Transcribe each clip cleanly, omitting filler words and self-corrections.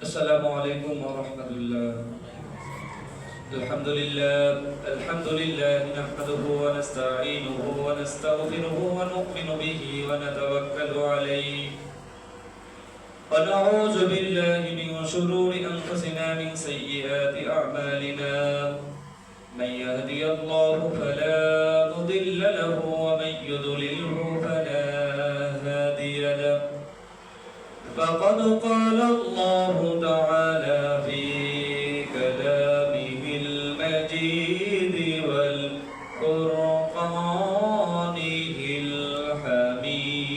السلام عليكم ورحمة الله. الحمد لله نحمده ونستعينه ونستغفره ونؤمن به ونتوكل عليه ونعوذ بالله من شرور أنفسنا من سيئات أعمالنا. من يهدي الله فلا مضل له ومن يضلله فلا هادي له. فقد قال الله تعالى في كلامه المجيد والقرآنه الحميد: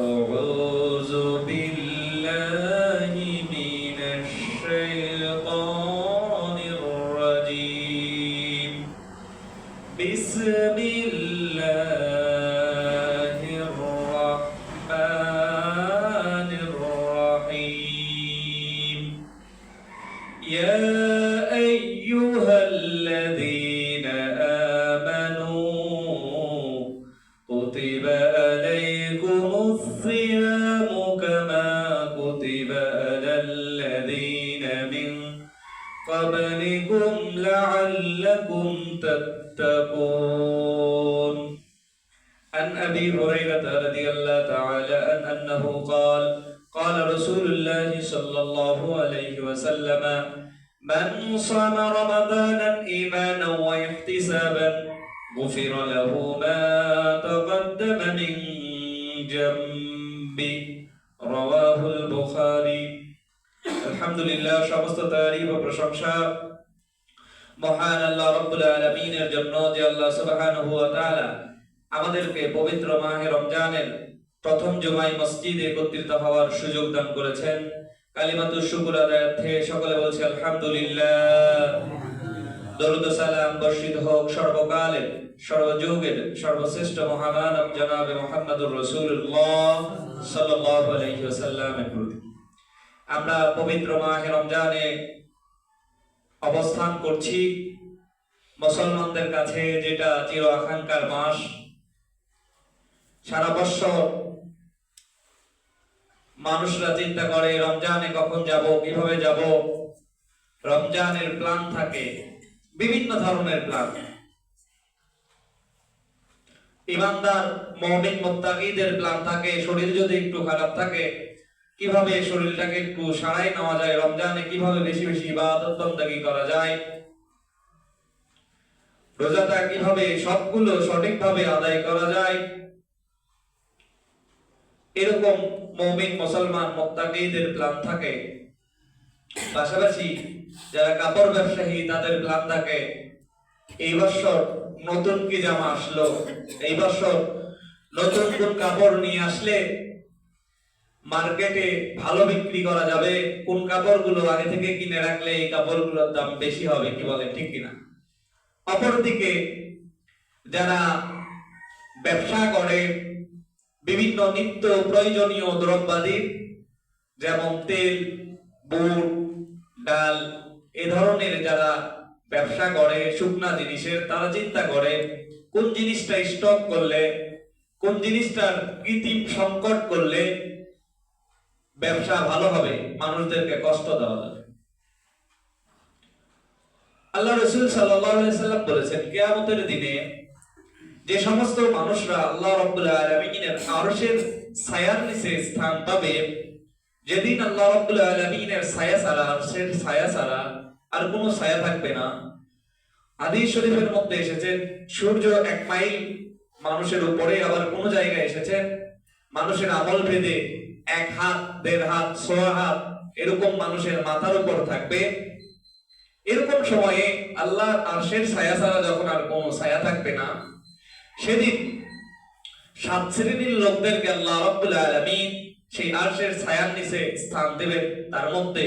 أعوذ بالله من الشيطان الرجيم. بسم الله الرحمن الرحيم. يا أيها الذين آمنوا كتب عليكم الصيام كما كتب على الذين من قبلكم لعلكم تتقون. عن أبي هريرة رضي الله تعالى عنه أنه قال: قال رسول الله صلى الله عليه وسلم: من صام رمضانا إيمانا واحتسابا غفر له ما تقدم من ذنبه. رواه البخاري. আলহামদুলিল্লাহ, সমস্ত তারিফ ও প্রশংসা মহান আল্লাহ রাব্বুল আলামিনের জন্য, যে আল্লাহ সুবহানাহু ওয়া তাআলা আমাদেরকে পবিত্র মাহে রমজানের প্রথম জুমায় মসজিদে একত্রিত হওয়ার সুযোগ দান করেছেন। কালিমাতুশ শুকর আদায়ার্থে সকলে বলছি আলহামদুলিল্লাহ। দরুদ ও সালাম বর্ষিত হোক সর্বকালের সর্বযুগের সর্বশ্রেষ্ঠ মহামানব জনাবে মুহাম্মদুর রাসূলুল্লাহ সাল্লাল্লাহু আলাইহি ওয়াসাল্লামের প্রতি। আমরা পবিত্র মাহে রমজানে অবস্থান করছি। মুসলমানদের কাছে যেটা চির আকাঙ্ক্ষার মাস। সারা বছর মানুষরা চিন্তা করে রমজানে কখন যাব, কিভাবে যাব। রমজানের প্ল্যান থাকে, বিভিন্ন ধরনের প্ল্যান। ঈমানদার মুমিন মুত্তাকিদের প্ল্যান থাকে, শরীর যদি একটু খারাপ থাকে কিভাবে শরীরটাকে একটু সারাই নেওয়া যায়, রমজানে কিভাবে বেশি বেশি ইবাদত বন্দেগী করা যায়, রোজাটা কিভাবে সবগুলো সঠিকভাবে আদায় করা যায়। এরকম মুমিন মুসলমান মুত্তাকিদের প্ল্যান থাকে। পাশাপাশি যারা কাপড় ব্যবসায়ী তাদের প্ল্যান থাকে, এই বছর নতুন কি জামা আসলো, এই বছর নতুন কোন কাপড় নিয়ে আসলে মার্কেটে ভালো বিক্রি করা যাবে, কোন কাপড়গুলো আগে থেকে কিনে রাখলে এই কাপড়গুলোর দাম বেশি হবে, কি বলে ঠিক কিনা। অপরদিকে যারা ব্যবসা করে বিভিন্ন নিত্য প্রয়োজনীয় দ্রব্যাদি, যেমন তেল, বুট, ডাল, এ ধরনের যারা ব্যবসা করে শুকনা জিনিসের, তারা চিন্তা করে কোন জিনিসটা স্টক করলে, কোন জিনিসটার কৃত্রিম সংকট করলে ব্যবসা ভালো হবে, মানুষদেরকে কষ্ট দেওয়া যাবে। আল্লাহ রাসূল সাল্লাল্লাহু আলাইহি ওয়াসাল্লাম বলেছেন, কিয়ামতের দিনে যে সমস্ত মানুষরা আল্লাহ রাব্বুল আলামিনের আরশের ছায়ার নিচে স্থান পাবে, যেদিন আল্লাহ রাব্বুল আলামিনের ছায়া ছাড়া, আরশের ছায়া ছাড়া আর কোনো ছায়া থাকবে না। হাদিস শরীফের মধ্যে এসেছে সূর্য 1 মাইল মানুষের উপরে, আবার কোন জায়গায় এসেছে মানুষের আমল ভেদে 1 হাত, 1.5 হাত, 6 হাত এরকম মানুষের মাথার উপর থাকবে। এরকম সময়ে আল্লাহ আরশের ছায়া ছাড়া যখন আর কোনো ছায়া থাকবে না, সেদিন 7 শ্রেণীর লোকদেরকে আল্লাহ রাব্বুল আলামিন সেই আরশের ছায়ার নিচে স্থান দেবেন। তার মধ্যে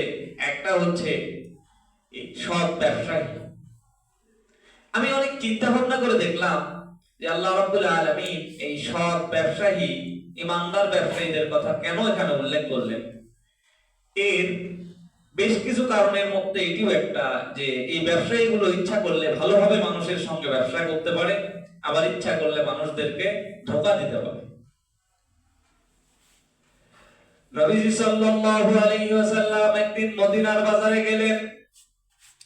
একটা হচ্ছে সৎ ব্যবসায়ী। আমি অনেক চিন্তা ভাবনা করে দেখলাম যে আল্লাহ রাব্বুল আলামিন এই সৎ ব্যবসায়ী, ইমানদার ব্যবসায়ীদের কথা কেন এখানে উল্লেখ করলেন। এর বেশ কিছু কারণের মধ্যে এটিও একটা, যে এই ব্যবসায়ীগুলো ইচ্ছা করলে ভালোভাবে মানুষের সঙ্গে ব্যবসা করতে পারে, আবার ইচ্ছা করলে মানুষদেরকে ধোঁকা দিতে পারে। নবীজি সাল্লাল্লাহু আলাইহি ওয়াসাল্লাম একদিন মদিনার বাজারে গেলেন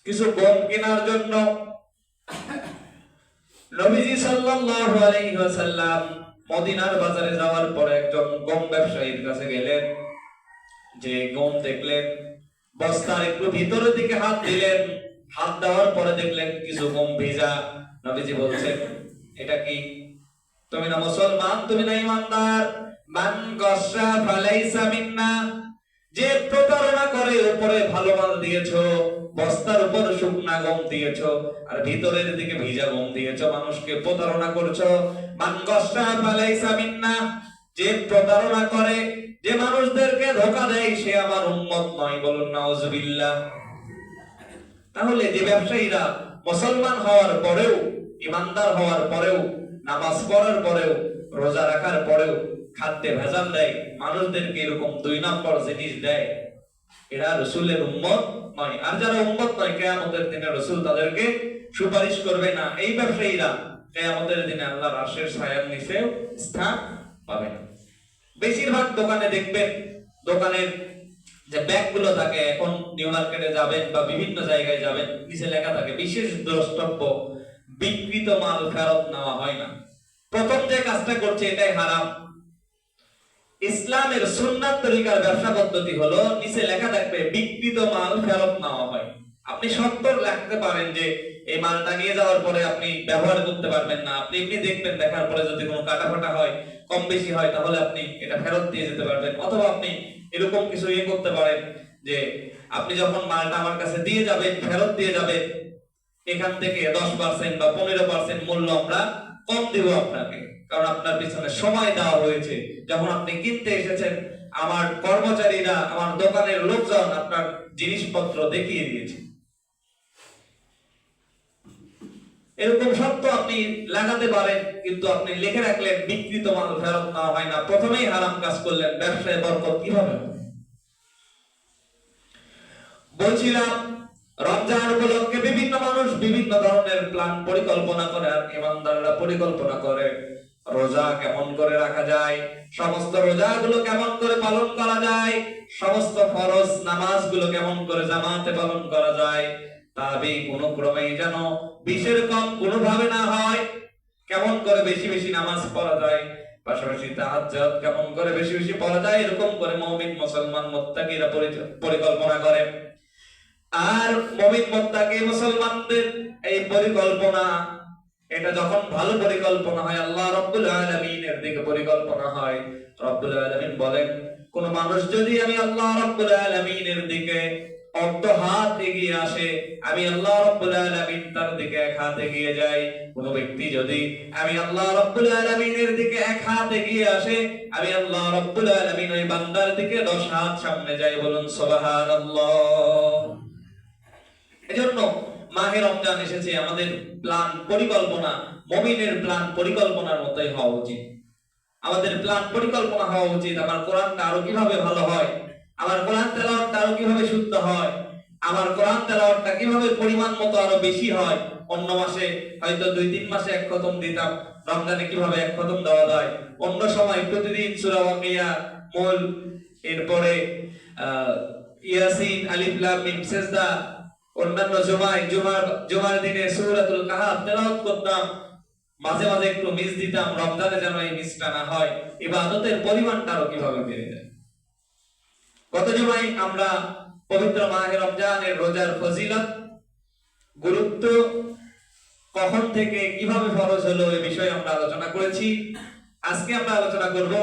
কিছু গম কেনার জন্য। নবীজি সাল্লাল্লাহু আলাইহি ওয়াসাল্লাম মদিনার বাজারে যাওয়ার পরে একজন গম ব্যবসায়ীর কাছে গেলেন, যে গম দেখলেন, বস্তার একটু ভিতরের দিকে হাত দিলেন, হাত দেওয়ার পরে দেখলেন কিছু গম ভেজা। নবীজি বলছেন, এটা কি? তুমি না মুসলমান, তুমি না ইমানদার। মান গসা ফালাইসা মিন্না, যে প্রতারণা করে উপরে ভালো মাল দিয়েছো, বস্তার উপর শুকনা গম দিয়েছো আর ভিতরের দিকে ভিজা গম দিয়েছো, মানুষকে প্রতারণা করছো। মান গসা ফালাইসা মিন্না, যে প্রতারণা করে, যে মানুষদেরকে ধোঁকা দেয়, সে আমার উম্মত নয়। বলুন নাউজুবিল্লাহ। তাহলে যে ব্যবসায়ীরা মুসলমান হওয়ার পরেও, ইমানদার হওয়ার পরেও, নামাজ পড়ার পরেও, রোজা রাখার পরেও খাদ্যে ভেজাল দেয়, মানুষদেরকে এরকম 2 নম্বর জিনিস দেয়, এরা রাসূলের উম্মত নয়। আর যারা উম্মত নয়, কিয়ামতের দিনে রাসূল তাদেরকে সুপারিশ করবে না। এই ব্যবসায়ীরা কিয়ামতের দিনে আল্লাহর আরশের ছায়ার নিচে স্থান পাবে না। বেশিরভাগ দোকানে দেখবেন, দোকানের যে ব্যাগগুলো থাকে, এখন নিউ মার্কেটে যাবেন বা বিভিন্ন জায়গায় যাবেন, নিচে লেখা থাকে বিশেষ দ্রষ্টব্য, বিক্রিত মাল ফেরত নেওয়া হয় না। প্রথম যে কাজটা করছে এটাই হারাম। ইসলামের সুন্নাত তরিকার ব্যবসা পদ্ধতি হলো নিচে লেখা থাকবে বিক্রিত মাল ফেরত নেওয়া হয়। আপনি সত্তর লিখতে পারেন যে এই মালটা নিয়ে যাওয়ার পরে আপনি ব্যবহার করতে পারবেন না, আপনি এমনি দেখবেন, দেখার পরে যদি কোনো কাটা ফাটা হয়, কম বেশি হয়, তাহলে আপনি এটা ফেরত দিয়ে যেতে পারবেন। অথবা আপনি এরকম কিছু করতে পারেন যে আপনি যখন মালটা আমার কাছে দিয়ে যাবেন, ফেরত দিয়ে যাবেন, এখান থেকে 10% বা 15% মূল্য আমরা কম দিব আপনাকে, কারণ আপনার পিছনে সময় দেওয়া হয়েছে। যখন আপনি কিনতে এসেছেন, আমার কর্মচারীরা, আমার দোকানের লোকজন আপনার জিনিসপত্র দেখিয়ে দিয়েছে। এরকম শর্ত আপনি লাগাতে পারেন, কিন্তু আপনি লিখে রাখলেন বিক্রিত মাল ফেরত নেওয়া হয় না, প্রথমেই হারাম কাজ করলেন। ব্যবসায় বরকত কিভাবে হবে? বলছিলাম, রমজান উপলক্ষে বিভিন্ন মানুষ বিভিন্ন ধরনের প্ল্যান পরিকল্পনা করে, আর ইমানদাররা পরিকল্পনা করে রোজা কেমন করে রাখা যায়, সমস্ত রোজাগুলো কেমন করে পালন করা যায়, সমস্ত ফরজ নামাজগুলো কেমন করে জামাতে পালন করা যায়, তাবি কোনো ক্রমেই যেন 20-এর কম কোনোভাবে না হয়, কেমন করে বেশি বেশি নামাজ পড়া যায়, পাশাপাশি তাহাজ্জুদ কেমন করে বেশি বেশি পড়া যায়, এরকম করে মুমিন মুসলমান মুত্তাকিরা পরিকল্পনা করে। আর মুমিন মুত্তাকি মুসলমানদের এই পরিকল্পনা, এটা যখন ভালো পরিকল্পনা হয়, আল্লাহ রাব্বুল আলামিনের দিকে পরিকল্পনা হয়, রাব্বুল আলামিন বলেন, কোন মানুষ যদি আমি আল্লাহ রাব্বুল আলামিনের দিকে অর্ধ হাত এগিয়ে আসে, আমি আল্লাহ রাব্বুল আলামিন তার দিকে 1 হাত এগিয়ে যাই। কোন ব্যক্তি যদি আমি আল্লাহ রাব্বুল আলামিনের দিকে 1 হাত এগিয়ে আসে, আমি আল্লাহ রাব্বুল আলামিন ওই বান্দার দিকে 10 হাত সামনে যাই। বলুন সুবহানাল্লাহ। এজন্য মাহে রমজান এসেছে, আমাদের প্ল্যান পরিকল্পনা মুমিনের প্ল্যান পরিকল্পনার মতোই হওয়া উচিত। আমাদের প্ল্যান পরিকল্পনা হওয়া উচিত, আমার কোরআনটা আরো কিভাবে ভালো হয়, আমার কোরআন তেলাওয়াতটা আরো কিভাবে শুদ্ধ হয়, আমার কোরআন তেলাওয়াতটা কিভাবে পরিমাণ মতো আরো বেশি হয়। অন্য মাসে হয়তো 2-3 মাসে 1 খতম দিতাম, রমজানে কিভাবে 1 খতম দেওয়া যায়। অন্য সময় প্রতিদিন সূরা ওয়াকিয়া, মুল, এরপরে ইয়াসিন, আলিফ লাম মিম, সিজদা, অন্যান্য জুমার দিনে সূরাতুল কাহাফ তেলাওয়াত করতাম, মাঝে মাঝে একটু মিস দিতাম। রমজানে যেন এই মিসটা না হয়, ইবাদতের পরিমাণটা আরো কিভাবে বেড়ে যায়। গত জুমায় আমরা পবিত্র মাহে রমজানের রোজার ফজিলত, গুরুত্ব, কখন থেকে কিভাবে ফরজ হলো, এই বিষয়ে আমরা আলোচনা করেছি। আজকে আমরা আলোচনা করব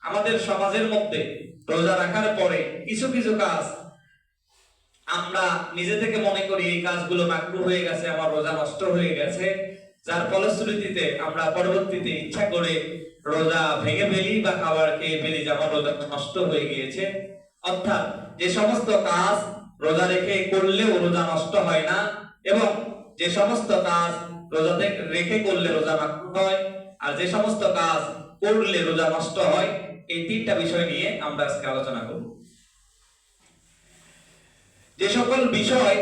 আমাদের সমাজের মধ্যে রোজা রাখার পরে কিছু কিছু কাজ আমরা নিজে থেকে মনে করি এই কাজগুলো মাকরুহ হয়ে গেছে, আমার রোজা নষ্ট হয়ে গেছে, যার ফলশ্রুতিতে আমরা পরবর্তীতে ইচ্ছা করে রোজা ভেঙে ফেলি বা খাবার খেয়ে ফেলি যে আমার রোজা নষ্ট হয়ে গিয়েছে। অর্থাৎ যে সমস্ত কাজ রোজা রেখে করলেও রোজা নষ্ট হয় না, এবং যে সমস্ত কাজ রোজা রেখে করলে রোজা মাকরুহ হয়, আর যে সমস্ত কাজ করলে রোজা নষ্ট হয়, এই 3টা বিষয় নিয়ে আমরা আজকে আলোচনা করব। যে সকল বিষয়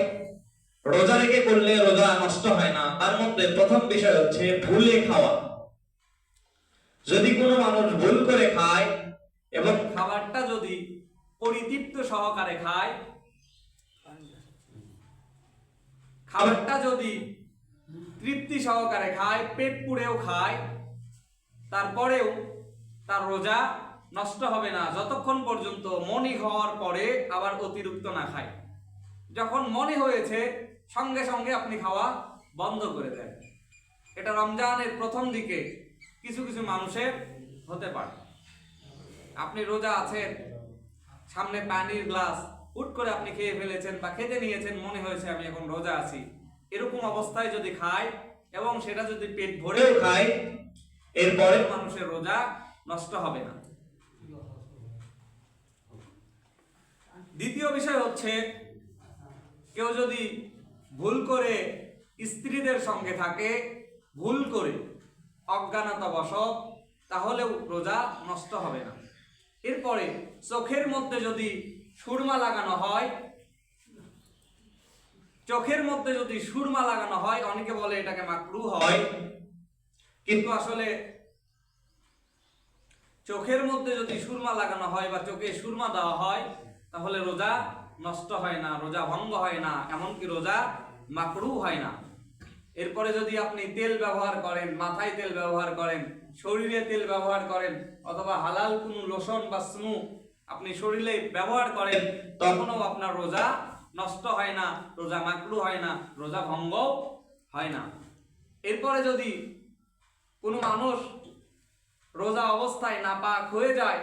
রোজা রেখে করলে রোজা নষ্ট হয় না, তার মধ্যে প্রথম বিষয় হচ্ছে ভুলে খাওয়া। যদি কোনো মানুষ ভুল করে খায় এবং খাবারটা যদি পরিতৃপ্ত সহকারে খায়, খাবারটা যদি তৃপ্তি সহকারে খায়, পেট পুড়েও খায়, তারপরেও তার রোজা নষ্ট হবে না যতক্ষণ পর্যন্ত মনি হওয়ার পরে আবার অতিরিক্ত না খায়। যখন মনে হয়েছে সঙ্গে সঙ্গে আপনি খাওয়া বন্ধ করে দেন। এটা রমজানের প্রথম দিকে কিছু কিছু মানুষের হতে পারে। আপনি রোজা আছেন, সামনে পানির গ্লাস হুট করে আপনি খেয়ে ফেলেছেন বা খেতে নিয়েছেন, মনে হয়েছে আমি এখন রোজা আছি, এরকম অবস্থায় যদি খায় এবং সেটা যদি পেট ভরেও খায়, এরপরে মানুষের রোজা নষ্ট হবে না। দ্বিতীয় বিষয় হচ্ছে, কেউ যদি ভুল করে স্ত্রীদের সঙ্গে থাকে, ভুল করে অজ্ঞানতাবশত, তাহলেও রোজা নষ্ট হবে না। এরপরে চোখের মধ্যে যদি সুরমা লাগানো হয়, চোখের মধ্যে যদি সুরমা লাগানো হয়, অনেকে বলে এটাকে মাকরুহ হয়, কিন্তু আসলে চোখের মধ্যে যদি সুরমা লাগানো হয় বা চোখে সুরমা দেওয়া হয়, তাহলে রোজা নষ্ট হয় না, রোজা ভঙ্গ হয় না, এমনকি রোজা মাকরুহ হয় না। এরপরে যদি আপনি তেল ব্যবহার করেন, মাথায় তেল ব্যবহার করেন, শরীরে তেল ব্যবহার করেন, অথবা হালাল কোনো লোশন বা স্নু আপনি শরীরে ব্যবহার করেন, তখনও আপনার রোজা নষ্ট হয় না, রোজা মাকরুহ হয় না, রোজা ভঙ্গ হয় না। এরপরে যদি কোনো মানুষ রোজা অবস্থায় নাপাক হয়ে যায়,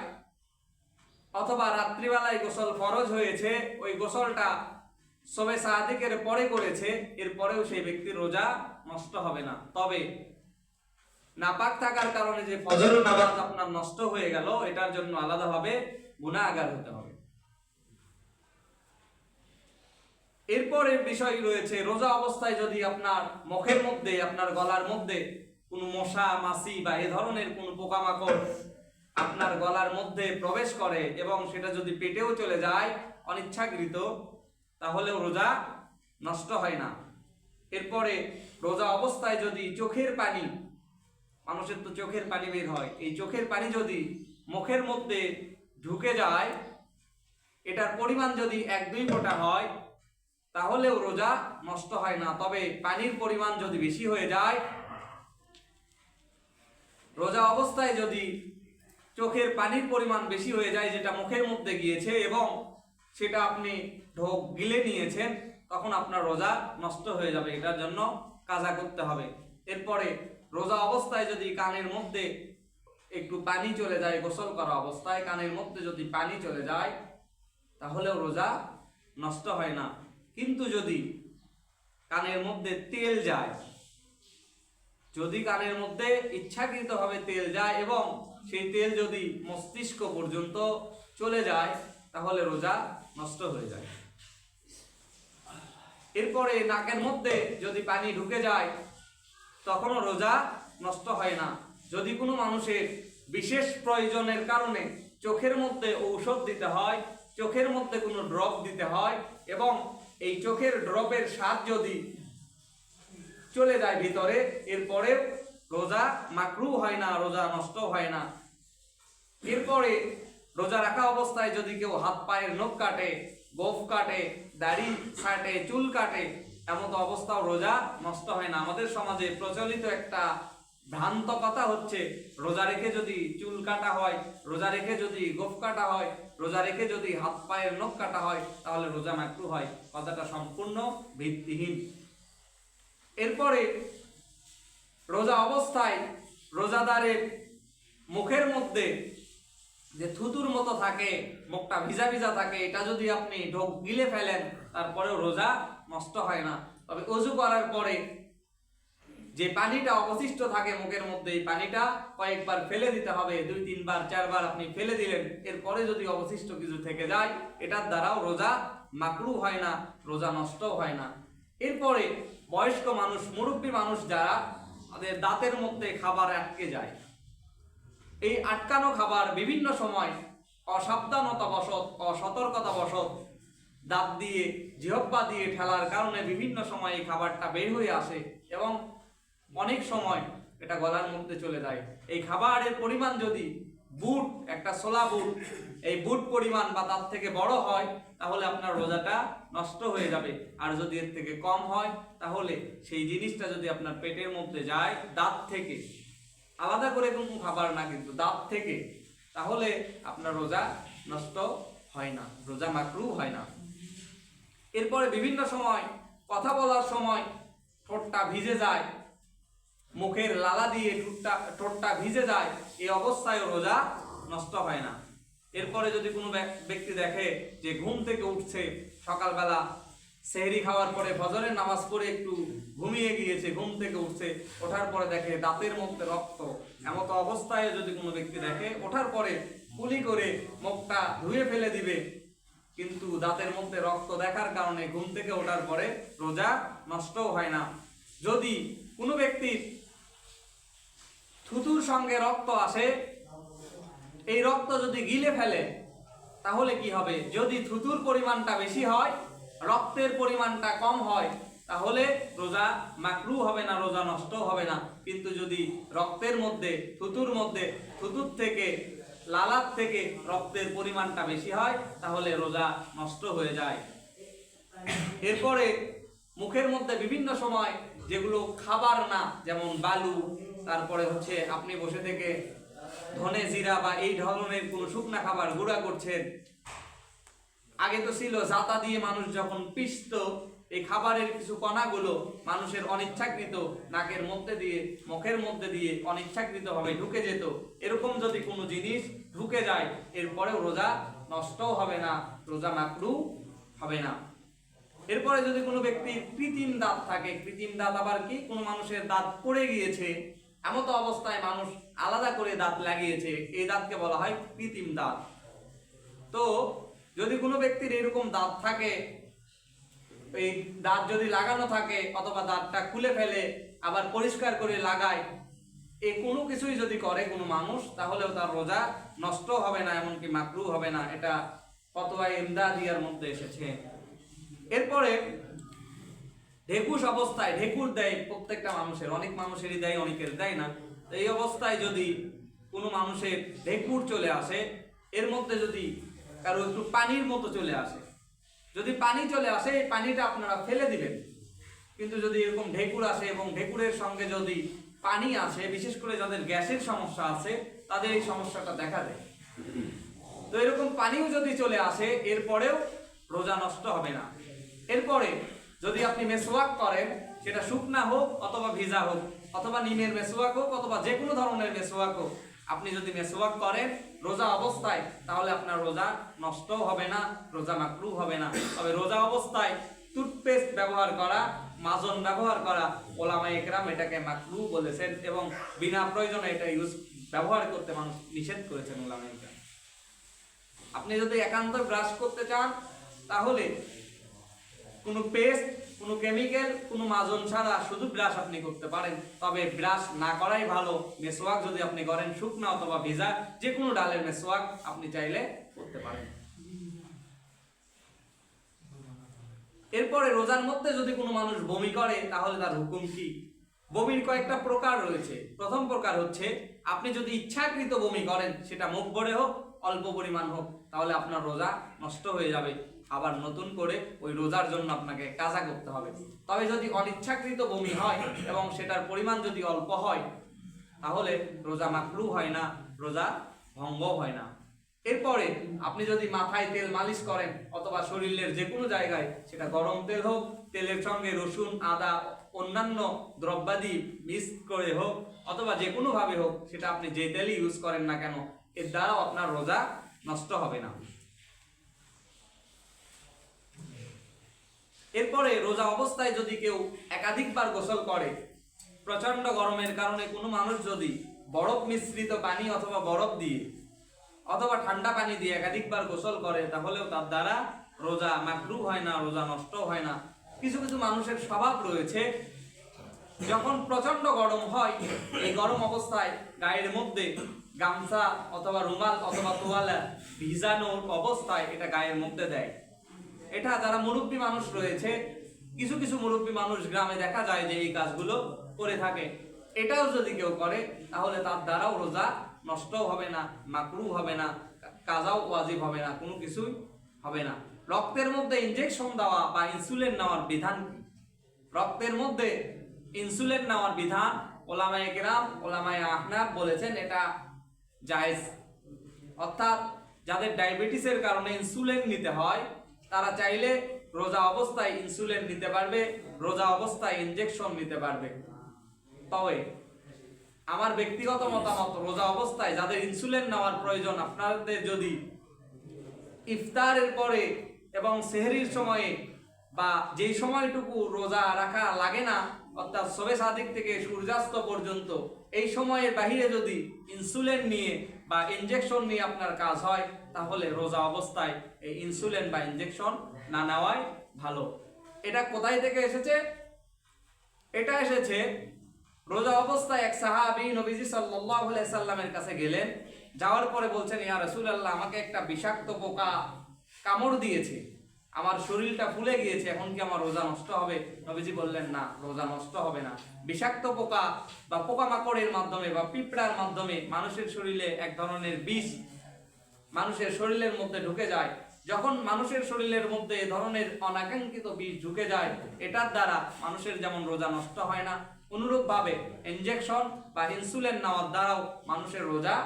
অথবা রাত্রিবেলায় গোসল ফরজ হয়েছে, ওই গোসলটা সবে সাদিকের পরে করেছে, এরপরেও সেই ব্যক্তির রোজা নষ্ট হবে না। তবে নাপাক থাকার কারণে যে ফজর নামাজ আপনার নষ্ট হয়ে গেল, এটার জন্য আলাদাভাবে গুনাহগার হতে হবে। এরপরে বিষয় রয়েছে, রোজা অবস্থায় যদি আপনার মুখের মধ্যে, আপনার গলার মধ্যে কোনো মশা মাছি বা এ ধরনের কোনো পোকামাকড় আপনার গলার মধ্যে প্রবেশ করে এবং সেটা যদি পেটেও চলে যায় অনিচ্ছাকৃত, তাহলেও রোজা নষ্ট হয় না। এরপরে রোজা অবস্থায় যদি চোখের পানি, মানুষের তো চোখের পানি বের হয়, এই চোখের পানি যদি মুখের মধ্যে ঢুকে যায়, এটার পরিমাণ যদি 1-2 ফোঁটা হয়, তাহলেও রোজা নষ্ট হয় না। তবে পানির পরিমাণ যদি বেশি হয়ে যায়, রোজা অবস্থায় যদি চোখের পানির পরিমাণ বেশি হয়ে যায়, যেটা মুখের মধ্যে গিয়েছে এবং সেটা আপনি ঢোক গিলে নিয়েছেন, তখন আপনার রোজা নষ্ট হয়ে যাবে, এটার জন্য কাজা করতে হবে। এরপরে রোজা অবস্থায় যদি কানের মধ্যে একটু পানি চলে যায়, গোসল করা অবস্থায় কানের মধ্যে যদি পানি চলে যায়, তাহলেও রোজা নষ্ট হয় না। কিন্তু যদি কানের মধ্যে তেল যায়, যদি কানের মধ্যে ইচ্ছাকৃতভাবে তেল যায় এবং সেই তেল যদি মস্তিষ্ক পর্যন্ত চলে যায়, তাহলে রোজা নষ্ট হয়ে যায়। এরপরে নাকের মধ্যে যদি পানি ঢুকে যায়, তখনও রোজা নষ্ট হয় না। যদি কোনো মানুষের বিশেষ প্রয়োজনের কারণে চোখের মধ্যে ঔষধ দিতে হয়, চোখের মধ্যে কোনো ড্রপ দিতে হয় এবং এই চোখের ড্রপের স্বাদ যদি চলে যায় ভিতরে, এরপরে রোজা মাকরুহ হয় না, রোজা নষ্ট হয় না। এরপরে রোজা রাখা অবস্থায় যদি কেউ হাত পায়ের নখ কাটে, গোফ কাটে, দাড়ি কাটে, চুল কাটে, এমন অবস্থাও রোজা নষ্ট হয় না। আমাদের সমাজে প্রচলিত একটা ভ্রান্ত কথা হচ্ছে, রোজা রেখে যদি চুল কাটা হয়, রোজা রেখে যদি গোফ কাটা হয়, রোজা রেখে যদি হাত পায়ের নখ কাটা হয়, তাহলে রোজা মাকরুহ হয়। কথাটা সম্পূর্ণ ভিত্তিহীন। এরপরে রোজা অবস্থায় রোজাদারের মুখের মধ্যে যে থুতুর মতো থাকে, মুখটা ভিজা ভিজা থাকে, এটা যদি আপনি ঢোক গিলে ফেলেন, তারপরেও রোজা নষ্ট হয় না। তবে ওযু করার পরে যে পানিটা অবশিষ্ট থাকে মুখের মধ্যে, এই পানিটা কয়েকবার ফেলে দিতে হবে, 2-3 বার 4 বার আপনি ফেলে দিলেন, এরপরে যদি অবশিষ্ট কিছু থেকে যায়, এটার দ্বারাও রোজা মাকরুহ হয় না, রোজা নষ্ট হয় না। এরপরে বয়স্ক মানুষ, মুরব্বী মানুষ যারা, তাদের দাঁতের মধ্যে খাবার আটকে যায়, এই আটকানো খাবার বিভিন্ন সময় অসাবধানতাবশত, অসতর্কতাবশত দাঁত দিয়ে, জিহ্বা দিয়ে ঠেলার কারণে বিভিন্ন সময় এই খাবারটা বের হয়ে আসে এবং অনেক সময় এটা গলার মধ্যে চলে যায়। এই খাবারের পরিমাণ যদি বুট, একটা ছোলা বুট, এই বুট পরিমাণ বা তার থেকে বড় হয় তাহলে আপনার রোজাটা নষ্ট হয়ে যাবে। আর যদি এর থেকে কম হয় তাহলে সেই জিনিসটা যদি আপনার পেটের মধ্যে যায় দাঁত থেকে, আলাদা করে কোনো খাবার না কিন্তু দাঁত থেকে, তাহলে আপনার রোজা নষ্ট হয় না, রোজা মাকরুহ হয় না। এরপরে বিভিন্ন সময় কথা বলার সময় ঠোঁটটা ভিজে যায়, মুখের লালা দিয়ে ঠোঁটটা ভিজে যায়, এই অবস্থায় রোজা নষ্ট হয় না। এরপরে যদি কোনো ব্যক্তি দেখে যে ঘুম থেকে উঠছে সকালবেলা, সেহরি খাওয়ার পরে ফজরের নামাজ পড়ে একটু ঘুমিয়ে গিয়েছে, ঘুম থেকে উঠছে, ওঠার পরে দেখে দাঁতের মধ্যে রক্ত, এমত অবস্থায় যদি কোনো ব্যক্তি দেখে, ওঠার পরে কুলি করে মুখটা ধুয়ে ফেলে দিবে, কিন্তু দাঁতের মধ্যে রক্ত দেখার কারণে ঘুম থেকে ওঠার পরে রোজা নষ্টও হয় না। যদি কোনো ব্যক্তির থুতুর সঙ্গে রক্ত আসে, এই রক্ত যদি গিলে ফেলে তাহলে কি হবে? যদি থুতুর পরিমাণটা বেশি হয়, রক্তের পরিমাণটা কম হয়, তাহলে রোজা মাকরুহ হবে না, রোজা নষ্ট হবে না। কিন্তু যদি রক্তের মধ্যে, থুতুর থেকে, লালার থেকে রক্তের পরিমাণটা বেশি হয় তাহলে রোজা নষ্ট হয়ে যায়। এরপরে মুখের মধ্যে বিভিন্ন সময় যেগুলো খাবার না, যেমন বালু, তারপরে হচ্ছে আপনি বসে থেকে ধনে জিরা বা এই ধরনের কোনো শুকনা খাবার গুঁড়া করছেন। আগে তো ছিল জাতা দিয়ে মানুষ যখন পিষতো, এই খাবারের কিছু কণাগুলো মানুষের অনিচ্ছাকৃত নাকের মধ্যে দিয়ে, মুখের মধ্যে দিয়ে অনিচ্ছাকৃত ভাবে ঢুকে যেত। এরকম যদি কোনো জিনিস ঢুকে যায়, এরপরেও রোজা নষ্টও হবে না, রোজা মাকরুহ হবে না। এরপরে যদি কোনো ব্যক্তির কৃত্রিম দাঁত থাকে, কৃত্রিম দাঁত আবার কি? কোনো মানুষের দাঁত পড়ে গিয়েছে, এমত অবস্থায় মানুষ আলাদা করে দাঁত লাগিয়েছে, এই দাঁতকে বলা হয় কৃত্রিম দাঁত। তো যদি কোনো ব্যক্তির এরকম দাঁত থাকে, এই দাঁত যদি লাগানো থাকে অথবা দাঁতটা খুলে ফেলে আবার পরিষ্কার করে লাগায়, এই কোনো কিছুই যদি করে কোনো মানুষ, তাহলেও তার রোজা নষ্ট হবে না, এমনকি মাকরুহ হবে না। এটা ফতোয়া ইমদাদিয়ার মধ্যে এসেছে। এরপরে ঢেকুস অবস্থায়, ঢেকুর দেয় প্রত্যেকটা মানুষের, অনেক মানুষেরই দেয়, অনেকের দেয় না। তো এই অবস্থায় যদি কোনো মানুষের ঢেকুর চলে আসে, এর মধ্যে যদি কারো একটু পানির মতো চলে আসে, যদি পানি চলে আসে, এই পানিটা আপনারা ফেলে দিবেন। কিন্তু যদি এরকম ঢেকুর আসে এবং ঢেকুরের সঙ্গে যদি পানি আসে, বিশেষ করে যাদের গ্যাসের সমস্যা আছে তাদের এই সমস্যাটা দেখা দেয়। তো এরকম পানিও যদি চলে আসে, এরপরেও রোজা নষ্ট হবে না। এরপরে যদি আপনি মেসওয়াক করেন, সেটা শুকনা হোক অথবা ভিজা হোক, অথবা নিমের মেসওয়াক হোক অথবা যে কোনো ধরনের মেসওয়াক হোক, আপনি যদি মেসওয়াক করেন রোজা অবস্থায়, তাহলে আপনার রোজা নষ্টও হবে না, রোজা মাকরুহ হবে না। তবে রোজা অবস্থায় টুথপেস্ট ব্যবহার করা, মাজন ব্যবহার করা, ওলামায়ে কেরাম এটাকে মাকরুহ বলেছেন এবং বিনা প্রয়োজনে এটা ব্যবহার করতে মানুষ নিষেধ করেছেন ওলামায়ে কেরাম। আপনি যদি একান্ত ব্রাশ করতে চান, তাহলে কোনো পেস্ট, কোনো কেমিক্যাল, কোনো মাজন ছাড়া শুধু ব্রাশ আপনি করতে পারেন। তবে ব্রাশ না করাই ভালো। মেসওয়াক যদি আপনি করেন শুকনা অথবা ভিজা, যে কোনো ডালের মেসওয়াক আপনি চাইলে করতে পারেন। এরপরে রোজার মধ্যে যদি কোনো মানুষ বমি করে, তাহলে তার হুকুম কি? বমির কয়েকটা প্রকার রয়েছে। প্রথম প্রকার হচ্ছে, আপনি যদি ইচ্ছাকৃত বমি করেন, সেটা মুখ ভরে হোক অল্প পরিমাণ হোক, তাহলে আপনার রোজা নষ্ট হয়ে যাবে, আবার নতুন করে ওই রোজার জন্য আপনাকে কাজা করতে হবে। তবে যদি অনিচ্ছাকৃত বমি হয় এবং সেটার পরিমাণ যদি অল্প হয়, তাহলে রোজা মাকরুহ হয় না, রোজা ভঙ্গ হয় না। এরপরে আপনি যদি মাথায় তেল মালিশ করেন অথবা শরীরের যে কোনো জায়গায়, সেটা গরম তেল হোক, তেলের সঙ্গে রসুন, আদা, অন্যান্য দ্রব্যাদি মিক্স করে হোক, অথবা যে কোনো ভাবে হোক, সেটা আপনি যে তেলই ইউজ করেন না কেন, এর দ্বারাও আপনার রোজা নষ্ট হবে না। এরপরে রোজা অবস্থায় যদি কেউ একাধিকবার গোসল করে, প্রচন্ড গরমের কারণে কোনো মানুষ যদি বরফ মিশ্রিত পানি অথবা বরফ দিয়ে অথবা ঠান্ডা পানি দিয়ে একাধিকবার গোসল করে, তাহলেও তার দ্বারা রোজা মাকরুহ হয় না, রোজা নষ্ট হয় না। কিছু কিছু মানুষের স্বভাব রয়েছে, যখন প্রচন্ড গরম হয়, এই গরম অবস্থায় গায়ের মধ্যে গামছা অথবা রুমাল অথবা তোয়ালা ভিজানোর অবস্থায় এটা গায়ের মধ্যে দেয়। এটা যারা মুরব্বী মানুষ রয়েছে, কিছু কিছু মুরব্বী মানুষ গ্রামে দেখা যায় যে এই কাজগুলো করে থাকে। এটাও যদি কেউ করে, তাহলে তার দ্বারাও রোজা নষ্টও হবে না, মাকরু হবে না, কাজাও ওয়াজিব হবে না, কোনো কিছুই হবে না। রক্তের মধ্যে ইনজেকশন দেওয়া বা ইনসুলিন নেওয়ার বিধান কি? রক্তের মধ্যে ইনসুলিন নেওয়ার বিধান ওলামায়ে কেরাম, ওলামায়ে আহনাফ বলেছেন এটা জায়েজ। অর্থাৎ যাদের ডায়াবেটিসের কারণে ইনসুলিন নিতে হয় তারা চাইলে রোজা অবস্থায় ইনসুলিন নিতে পারবে, রোজা অবস্থায় ইনজেকশন নিতে পারবে। তবে আমার ব্যক্তিগত মতামত, রোজা অবস্থায় যাদের ইনসুলিন নেওয়ার প্রয়োজন, আপনাদের যদি ইফতারের পরে এবং সেহরির সময়ে বা যেই সময়টুকু রোজা রাখা লাগে না, অর্থাৎ শবে সাদিক থেকে সূর্যাস্ত পর্যন্ত, এই সময়ের বাহিরে যদি ইনসুলিন নিয়ে বা ইনজেকশন নিয়ে আপনার কাজ হয়, তাহলে রোজা অবস্থায় এই ইনসুলিন বা ইনজেকশন না নেওয়াই ভালো। এটা কোথায় থেকে এসেছে? এটা এসেছে রোজা অবস্থায় এক সাহাবী নবীজি সাল্লাল্লাহু আলাইহি সাল্লামের কাছে গেলেন, যাওয়ার পরে বলছেন, ইয়া রাসূলুল্লাহ, আমাকে একটা বিষাক্ত পোকা কামড় দিয়েছে, আমার শরীরটা ফুলে গিয়েছে, এখন কি আমার রোজা নষ্ট হবে? নবীজি বললেন, না, রোজা নষ্ট হবে না। বিষাক্ত পোকা বা পোকামাকড়ের মাধ্যমে বা পিঁপড়ার মাধ্যমে মানুষের শরীরে এক ধরনের বিষ মানুষের শরীরের মধ্যে ঢুকে যায়। যখন মানুষের শরীরের মধ্যে এ ধরনের অনাকাঙ্ক্ষিত বিষ ঢুকে যায়, এটার দ্বারা মানুষের যেমন রোজা নষ্ট হয় না, অনুরূপভাবে ইনজেকশন বা ইনসুলিন নেওয়ার দ্বারাও মানুষের রোজা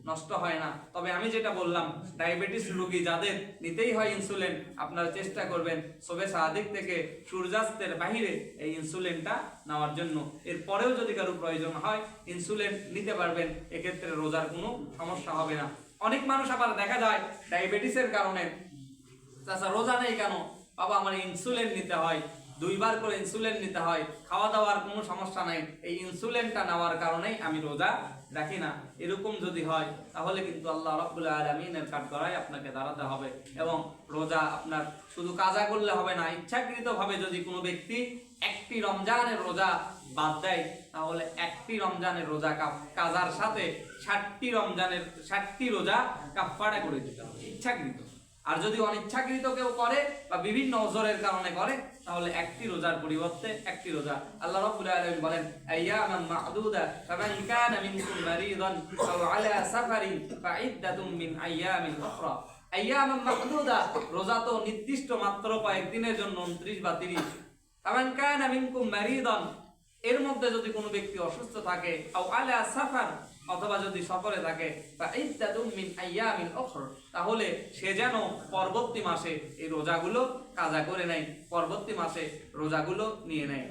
নষ্ট হয় না। তবে আমি যেটা বললাম, ডায়াবেটিস রোগী যাদের নিতেই হয় ইনসুলিন, আপনারা চেষ্টা করবেন শবে সাদিক থেকে সূর্যাস্তের বাহিরে এই ইনসুলিনটা নেওয়ার জন্য। এরপরেও যদি কারো প্রয়োজন হয় ইনসুলিন নিতে পারবেন, এক্ষেত্রে রোজার কোনো সমস্যা হবে না। অনেক মানুষ আবার দেখা যায় ডায়াবেটিসের কারণে, চাচা রোজা নেই কেন? বাবা, আমার ইনসুলিন নিতে হয়, 2 বার করে ইনসুলিন নিতে হয়, খাওয়া দাওয়ার কোনো সমস্যা নাই, এই ইনসুলিনটা নেওয়ার কারণেই আমি রোজা রাখি না। এরকম যদি হয় তাহলে কিন্তু আল্লাহ রাব্বুল আলামিনের কাঠগড়ায় আপনাকে দাঁড়াতে হবে। এবং রোজা আপনার শুধু কাজা করলে হবে না, ইচ্ছাকৃতভাবে যদি কোনো ব্যক্তি একটি রমজানের রোজা বাদ দেয়, তাহলে একটি রমজানের রোজা কাজার সাথে 60টি রোজা কাফারা করে দিতে হবে, ইচ্ছাকৃত। আর যদি অনিচ্ছাকৃত কেউ করে বা বিভিন্ন ওজরের কারণে করে, তাহলে একটি রোজার পরিবর্তে একটি রোজা। আল্লাহ রাব্বুল আলামিন বলেন, আইয়ামান মা'দুদা ফামান কানা মিনকুম মারিদান আও আলা সাফারিন ফাইদ্দাতুম মিন আইয়ামিন উখরা। আইয়ামান মা'দুদা, রোজা তো নির্দিষ্ট মাত্র কয়েকদিনের জন্য, 29 বা 30। ফামান কানা মিনকুম মারিদান, এর মধ্যে যদি কোনো ব্যক্তি অসুস্থ থাকে, আও আলা সাফার, অথবা যদি সফরে থাকে, ফাইদ্দাতুম মিন আইয়ামিন উখর, তাহলে সে যেন পরবর্তী মাসে এই রোজাগুলো কাজা করে নেয়, পরবর্তী মাসে রোজাগুলো নিয়ে নেয়।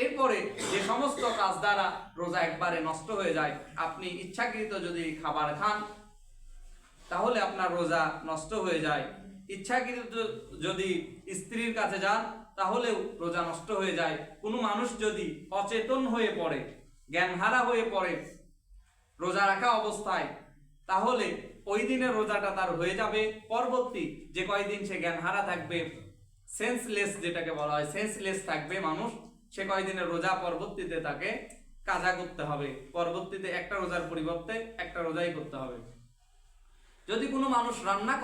এরপরে যে সমস্ত কাজ দ্বারা রোজা একবারে নষ্ট হয়ে যায়, আপনি ইচ্ছাকৃত যদি খাবার খান তাহলে আপনার রোজা নষ্ট হয়ে যায়। ইচ্ছাকৃত যদি স্ত্রীর কাছে যান তাহলেও রোজা নষ্ট হয়ে যায়। কোনো মানুষ যদি অচেতন হয়ে পড়ে, জ্ঞানহারা হয়ে পড়ে রোজা রাখা অবস্থায়, তাহলে ওই দিনের রোজাটা তার হয়ে যাবে। পরবর্তী যে কয়দিন সে জ্ঞানহারা থাকবে, সেন্সলেস যেটাকে বলা হয়, সেন্সলেস থাকবে মানুষ, সে কয়দিনের রোজা পরবর্তীতে তাকে কাজা করতে হবে। পরবর্তীতে একটা রোজার পরিবর্তে একটা রোজাই করতে হবে। যদি কোনো মানুষ রান্না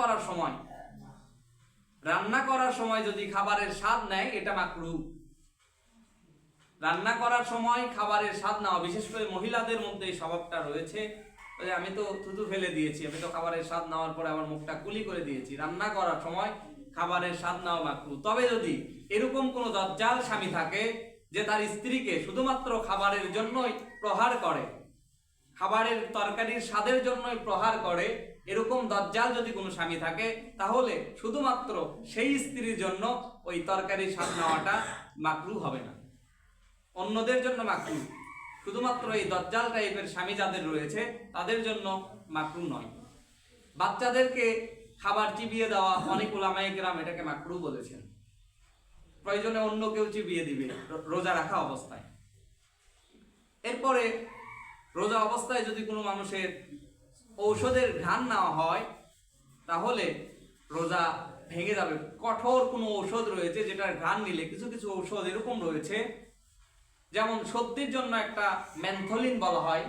করার সময় যদি খাবারের স্বাদ নেয়, এটা মাকরুহ। রান্না করার সময় খাবারের স্বাদ নেওয়া, বিশেষ করে মহিলাদের মধ্যে এই স্বভাবটা রয়েছে, আমি তো থুতু ফেলে দিয়েছি, আমি তো খাবারের স্বাদ নেওয়ার পরে আমার মুখটা কুলি করে দিয়েছি। রান্না করার সময় খাবারের স্বাদ নেওয়া মাকরুহ। তবে যদি এরকম কোনো দাজ্জাল স্বামী থাকে যে তার স্ত্রীকে শুধুমাত্র খাবারের জন্যই প্রহার করে, খাবারের তরকারির স্বাদের জন্যই প্রহার করে, এরকম দাজ্জাল যদি কোনো স্বামী থাকে, তাহলে শুধুমাত্র সেই স্ত্রীর জন্য ওই তরকারির স্বাদ নেওয়াটা মাকরুহ হবে না, অন্যদের জন্য মাকরুহ। শুধুমাত্র এই দাজ্জাল টাইপের স্বামী যাদের রয়েছে তাদের জন্য মাকরুহ নয়। বাচ্চাদেরকে খাবার চিবিয়ে দেওয়া, অনেক উলামায়ে কেরাম এটাকে মাকরুহ বলেছেন। প্রয়োজনে অন্য কেউ চিবিয়ে দিবে রোজা রাখা অবস্থায়। এরপরে রোজা অবস্থায় যদি কোনো মানুষের ঔষধের ঘ্রাণ নেওয়া হয়, তাহলে রোজা ভেঙে যাবে। কঠোর কোনো ঔষধ রয়েছে যেটার ঘ্রাণ নিলে, কিছু কিছু ঔষধ এরকম রয়েছে, যেমন সর্দির জন্য একটা মেনথলিন বলা হয়,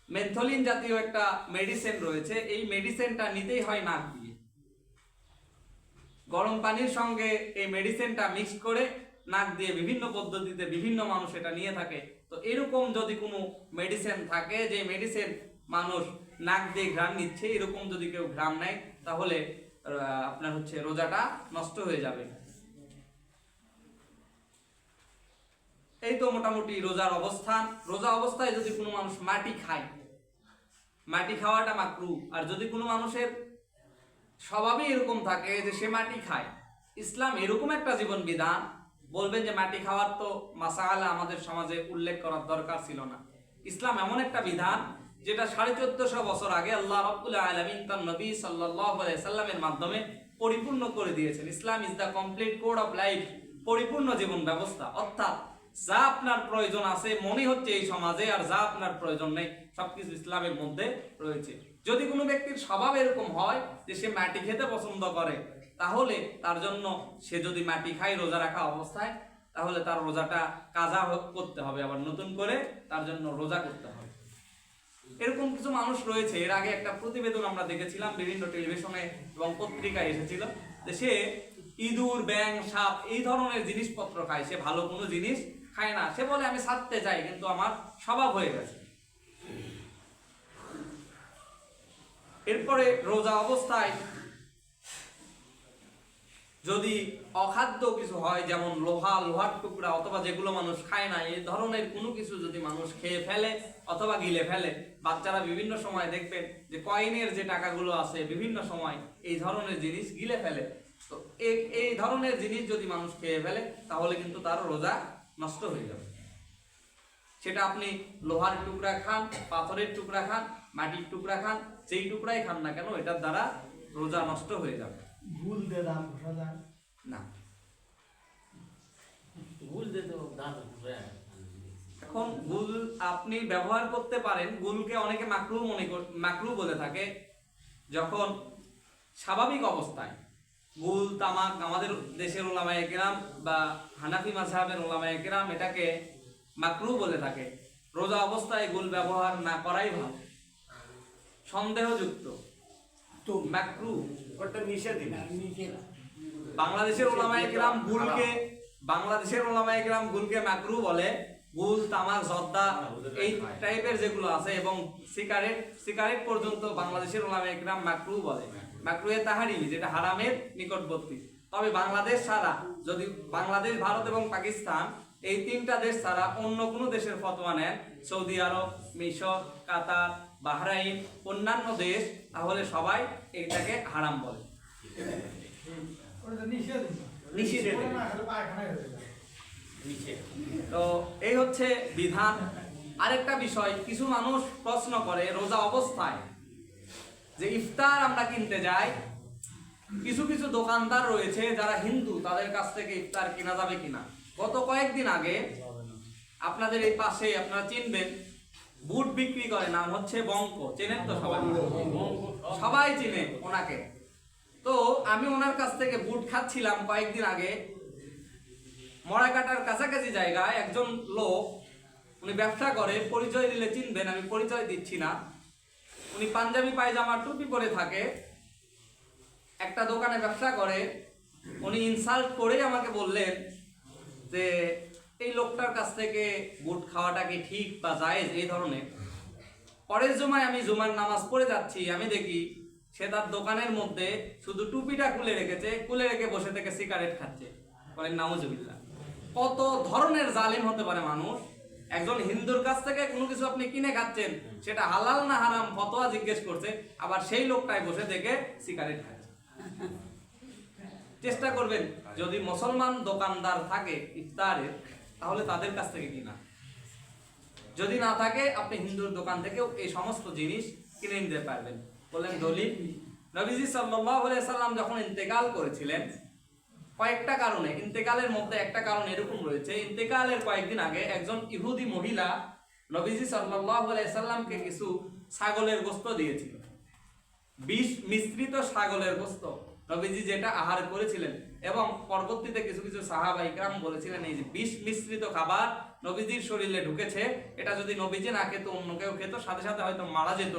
মেনথলিন জাতীয় একটা মেডিসিন রয়েছে। এই মেডিসিনটা নিতেই হয় নাক দিয়ে, গরম পানির সঙ্গে এই মেডিসিনটা মিক্স করে নাক দিয়ে বিভিন্ন পদ্ধতিতে বিভিন্ন মানুষ এটা নিয়ে থাকে। তো এরকম যদি কোনো মেডিসিন থাকে, যে মেডিসিন মানুষ নাক দিয়ে ঘ্রাণ নিচ্ছে, এরকম যদি কেউ ঘ্রাণ নেয় তাহলে আপনার হচ্ছে রোজাটা নষ্ট হয়ে যাবে। এই তো মোটামুটি রোজার অবস্থান। রোজা অবস্থায় যদি কোনো মানুষ মাটি খায়, মাটি খাওয়াটা মাকরু। আর যদি কোনো মানুষের স্বভাবই এরকম থাকে যে সে মাটি খায়, ইসলাম এরকম একটা জীবন বিধান, বলবেন যে মাটি খাওয়ার তো মাসালা আমাদের সমাজে উল্লেখ করার দরকার ছিল না। ইসলাম এমন একটা বিধান যেটা 1450 বছর আগে আল্লাহ রাব্বুল আলামিন তার নবী সাল্লাল্লাহু আলাইহি সাল্লামের মাধ্যমে পরিপূর্ণ করে দিয়েছেন। Islam is the complete code of life, পরিপূর্ণ জীবন ব্যবস্থা। অর্থাৎ যা আপনার প্রয়োজন আছে মনে হচ্ছে এই সমাজে, আর যা আপনার প্রয়োজন নেই সবকিছু ইসলামের মধ্যে রয়েছে। যদি কোনো ব্যক্তির স্বভাব এরকম হয় যে সে মাটি খেতে পছন্দ করে, তাহলে তার জন্য সে যদি মাটি খায় রোজা রাখা অবস্থায়, তাহলে তার রোজাটা কাজা করতে হবে, আবার নতুন করে তার জন্য রোজা করতে হবে। এরকম কিছু মানুষ রয়েছে, এর আগে একটা প্রতিবেদন আমরা দেখেছিলাম, বিভিন্ন টেলিভিশনে এবং পত্রিকায় এসেছিল, যে সে ইঁদুর, ব্যাঙ, সাপ এই ধরনের জিনিসপত্র খায়, সে ভালো কোনো জিনিস খায় না। সে বলে আমি ছাড়তে চাই কিন্তু আমার স্বভাব হয়ে গেছে। এরপরে রোজা অবস্থায় যদি অখাদ্য কিছু হয়, যেমন লোহার টুকরা অথবা যেগুলো মানুষ খায় না, এই ধরনের কোনো কিছু যদি মানুষ খেয়ে ফেলে অথবা গিলে ফেলে, বাচ্চারা বিভিন্ন সময় দেখবেন যে কয়েনের যে টাকাগুলো আছে বিভিন্ন সময় এই ধরনের জিনিস গিলে ফেলে। তো এই ধরনের জিনিস যদি মানুষ খেয়ে ফেলে তাহলে কিন্তু তার রোজা নষ্ট হয়ে যাবে। সেটা আপনি লোহার টুকরা খান, পাথরের টুকরা খান, মাটির টুকরা খান, যেই টুকরাই খান না কেন, এটার দ্বারা রোজা নষ্ট হয়ে যাবে। ভুল দে দাম ঘোষণা না, ভুল দে তো দাম এখন গুল আপনি ব্যবহার করতে পারেন। গুলকে অনেকে মাকরু বলে থাকে যখন স্বাভাবিক অবস্থায়। গুল, তামাক আমাদের দেশের ওলামায়ে কেরাম বা হানাফি মাযহাবের ওলামায়ে কেরাম এটাকে মাকরু বলে থাকে। রোজা অবস্থায় গুল ব্যবহার না করাই ভালো, সন্দেহযুক্ত তো মাকরু। ওটা নিষেধ না। বাংলাদেশের ওলামায়ে কেরাম গুলকে মাকরু বলে। গুল, তামাক, জর্দা এই টাইপের যেগুলো আছে এবং সিগারেট পর্যন্ত বাংলাদেশের ওলামায়ে কেরাম মাকরু বলে। মাকরুয়ে তাহরিমি, যেটা হারামের নিকটবর্তী। তবে বাংলাদেশ ছাড়া, যদি বাংলাদেশ, ভারত এবং পাকিস্তান এই তিনটা দেশ ছাড়া অন্য কোনো দেশের ফতোয়া নেন, সৌদি আরব, মিশর, কাতার, বাহরাইন, অন্যান্য দেশ, তাহলে সবাই এটাকে হারাম বলে। ওটা নিষেধ নিষেধ। না খেলে পায়খানা হয়ে যাবে। তো এই হচ্ছে বিধান। আরেকটা বিষয়, কিছু মানুষ প্রশ্ন করে রোজা অবস্থায় যে ইফতার আমরা কিনতে যাই, কিছু কিছু দোকানদার রয়েছে যারা হিন্দু, তাদের কাছ থেকে ইফতার কেনা যাবে কিনা। গত কয়েকদিন আগে আপনাদের এই পাশে, আপনারা চিনবেন, বুট বিক্রি করে, নাম হচ্ছে বঙ্ক, চেনেন তো সবাই? সবাই চিনে ওনাকে। তো আমি ওনার কাছ থেকে বুট খাচ্ছিলাম কয়েকদিন আগে। মরাকাটার কাছাকাছি জায়গায় একজন লোক, উনি ব্যবসা করে, পরিচয় দিলে চিনবেন, আমি পরিচয় দিচ্ছি না। উনি পাঞ্জাবি পায়জামা টুপি পরে থাকে, একটা দোকানে ব্যবসা করে। উনি ইনসাল্ট করেই আমাকে বললেন যে এই লোকটার কাছ থেকে বুট খাওয়াটা কি ঠিক বা জায়েজ, এই ধরনের। পরের জুমায় আমি জুমার নামাজ পড়ে যাচ্ছি, আমি দেখি সে তার দোকানের মধ্যে শুধু টুপিটা খুলে রেখেছে, খুলে রেখে বসে থেকে সিগারেট খাচ্ছে। বলেন নাউজুবিল্লাহ। কত ধরনের জালিম হতে পারে মানুষ। একজন হিন্দুর কাছ থেকে কোনো কিছু আপনি কিনে খাচ্ছেন, সেটা হালাল না হারাম ফতোয়া জিজ্ঞেস করছে, আবার সেই লোকটাই বসে থেকে সিগারেট খাচ্ছে। চেষ্টা করবেন যদি মুসলমান দোকানদার থাকে ইফতারের, তাহলে তাদের কাছ থেকে কিনা। যদি না থাকে, আপনি হিন্দুর দোকান থেকেও এই সমস্ত জিনিস কিনে নিতে পারবেন। বললেন দলিল, নবীজি সাল্লাল্লাহু আলাইহি সাল্লাম যখন ইন্তেকাল করেছিলেন, কয়েকটা কারণে, ইন্তেকালের মধ্যে একটা কারণ এরকম রয়েছে, ইন্তেকালের কয়েকদিন আগে একজন ইহুদি মহিলা নবীজি সাল্লাল্লাহু আলাইহি সাল্লামকে কিছু ছাগলের গোশত দিয়েছিল, বিষ মিশ্রিত ছাগলের গোশত, নবীজি যেটা আহার করেছিলেন। এবং পরবর্তীতে কিছু কিছু সাহাবা ইকরাম বলেছিলেন এই যে বিষ মিশ্রিত খাবার নবীজির শরীরে ঢুকেছে, এটা যদি নবীজি না খেত, অন্য কেউ খেত, সাথে সাথে হয়তো মারা যেত।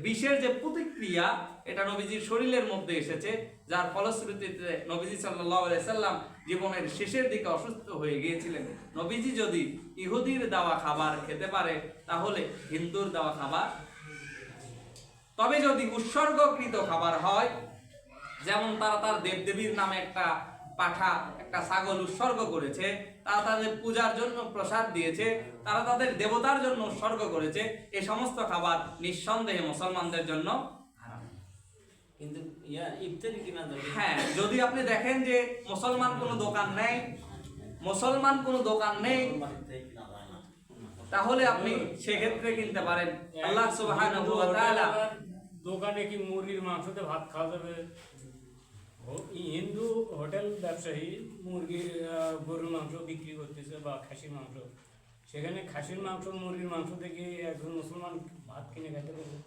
বিষের যে প্রতিক্রিয়া, এটা নবীজির শরীরের মধ্যে এসেছে, যার ফলশ্রুতিতে নবীজি সাল্লাল্লাহু আলাইহি সাল্লাম জীবনের শেষের দিকে অসুস্থ হয়ে গিয়েছিলেন। নবীজি যদি ইহুদির দেওয়া খাবার খেতে পারে, তাহলে হিন্দুর দেওয়া খাবার তবে যদি উৎসর্গকৃত খাবার হয়, যেমন তারা তার দেবদেবীর নামে একটা পাঠা, একটা ছাগল উৎসর্গ করেছে, তারা তাদের পূজার জন্য প্রসাদ দিয়েছে, তারা তাদের দেবতার জন্য উৎসর্গ করেছে, এই সমস্ত খাবার নিঃসন্দেহে মুসলমানদের জন্য হারাম। কিন্তু ইফতারি কিনা যাবে। হ্যাঁ, যদি আপনি দেখেন যে মুসলমান কোনো দোকান নেই, তাহলে আপনি সেক্ষেত্রে কিনতে পারেন। আল্লাহ সুবহানাহু ওয়া তাআলা দোকানে কি মুরগির মাংসতে ভাত খাওয়া যাবে? হিন্দু হোটেল ব্যবসায়ী মুরগি গরুর মাংস বিক্রি করতেছে বা খাসির মাংস, সেখানে খাসির মাংস মুরগির মাংস থেকে একজন মুসলমান ভাত কিনে খেতে পারবে?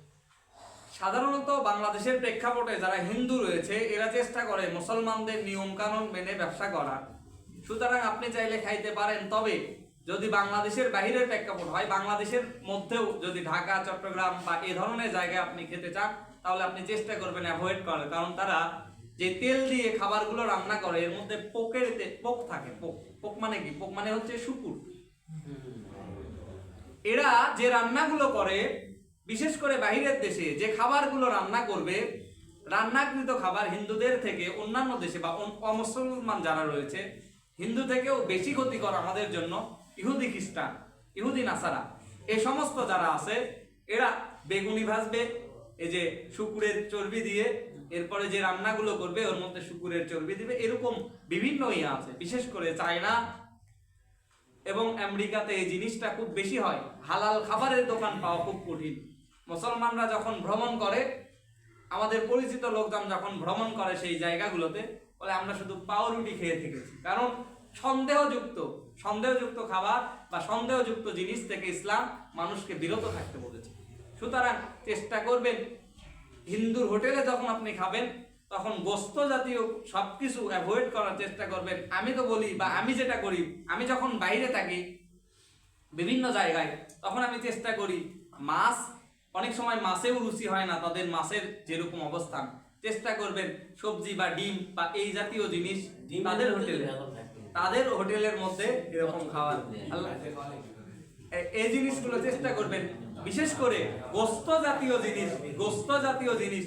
সাধারণত বাংলাদেশের প্রেক্ষাপটে যারা হিন্দু রয়েছে এরা চেষ্টা করে মুসলমানদের নিয়ম কানুন মেনে ব্যবসা করার। সুতরাং আপনি চাইলে খাইতে পারেন, তবে যদি বাংলাদেশের বাহিরের প্রেক্ষাপট হয়, বাংলাদেশের মধ্যেও যদি ঢাকা, চট্টগ্রাম বা এই ধরনের জায়গায় আপনি খেতে চান, তাহলে আপনি চেষ্টা করবেন অ্যাভয়েড করার। কারণ তারা যে তেল দিয়ে খাবারগুলো রান্না করে এর মধ্যে পোক থাকে। পোক মানে কি? পোক মানে হচ্ছে শুকুর। এরা যে রান্নাগুলো করে, বিশেষ করে বাহিরের দেশে যে খাবারগুলো রান্না করবে, রান্নাকৃত খাবার হিন্দুদের থেকে অন্যান্য দেশে বা অমুসলমান যারা রয়েছে, হিন্দু থেকেও বেশি ক্ষতিকর আমাদের জন্য ইহুদি খ্রিস্টান, ইহুদি নাসারা, এই সমস্ত যারা আছে, এরা বেগুনি ভাজবে এই যে শুকুরের চর্বি দিয়ে, এরপরে যে রান্নাগুলো করবে ওর মধ্যে শুকুরের চর্বি দিবে, এরকম বিভিন্ন ইয়ে আছে। বিশেষ করে চায়না এবং আমেরিকাতে এই জিনিসটা খুব বেশি হয়। হালাল খাবারের দোকান পাওয়া খুব কঠিন। মুসলমানরা যখন ভ্রমণ করে, আমাদের পরিচিত লোকজন যখন ভ্রমণ করে সেই জায়গাগুলোতে, বলে আমরা শুধু পাউরুটি খেয়ে থেকেছি। কারণ সন্দেহযুক্ত খাবার বা সন্দেহযুক্ত জিনিস থেকে ইসলাম মানুষকে বিরত থাকতে বলেছে। সুতরাং চেষ্টা করবেন হিন্দুর হোটেলে যখন আপনি খাবেন তখন গোস্ত জাতীয় সবকিছু অ্যাভয়েড করার চেষ্টা করবেন। আমি তো বলি, বা আমি যেটা করি, আমি যখন বাইরে থাকি বিভিন্ন জায়গায়, তখন আমি চেষ্টা করি মাছ, অনেক সময় মাছেও রুচি হয় না তাদের, মাছের যেরকম অবস্থান, চেষ্টা করবেন সবজি বা ডিম বা এই জাতীয় জিনিস তাদের হোটেলের মধ্যে এরকম খাওয়ার। আল্লাহ এই জিনিসগুলো চেষ্টা করবেন। বিশেষ করে গোস্ত জাতীয় জিনিস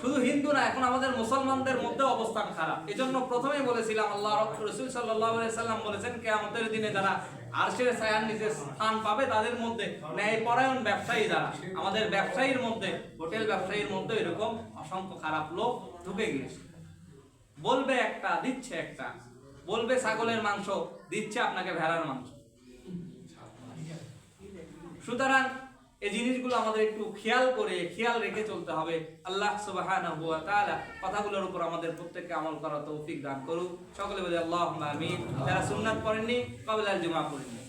শুধু হিন্দু না, এখন আমাদের মুসলমানদের মধ্যে অবস্থান খারাপ। এজন্য প্রথমেই বলেছিলাম, আল্লাহ রাসূল সাল্লাল্লাহু আলাইহি সাল্লাম বলেছেন, কিয়ামতের দিনে যারা আরশের ছায়ার নিচে স্থান পাবে তাদের মধ্যে ন্যায়পরায়ণ ব্যবসায়ী যারা, আমাদের ব্যবসায়ীর মধ্যে, হোটেল ব্যবসায়ীর মধ্যে এরকম অসংখ্য খারাপ লোক ঢুকে গিয়েছে। বলবে একটা, দিচ্ছে একটা, বলবে ছাগলের মাংস, দিচ্ছে আপনাকে ভেড়ার মাংস। সুতরাং এই জিনিসগুলো আমাদের একটু খেয়াল রেখে চলতে হবে। আল্লাহ সুবহানাহু ওয়া তাআলা কথাগুলোর উপর আমাদের প্রত্যেককে আমল করার তৌফিক দান করুক। সকলে বলি আল্লাহুম্মা আমিন। যারা সুন্নাত পড়েননি, ক্বাবলাল জুমআ পড়েননি।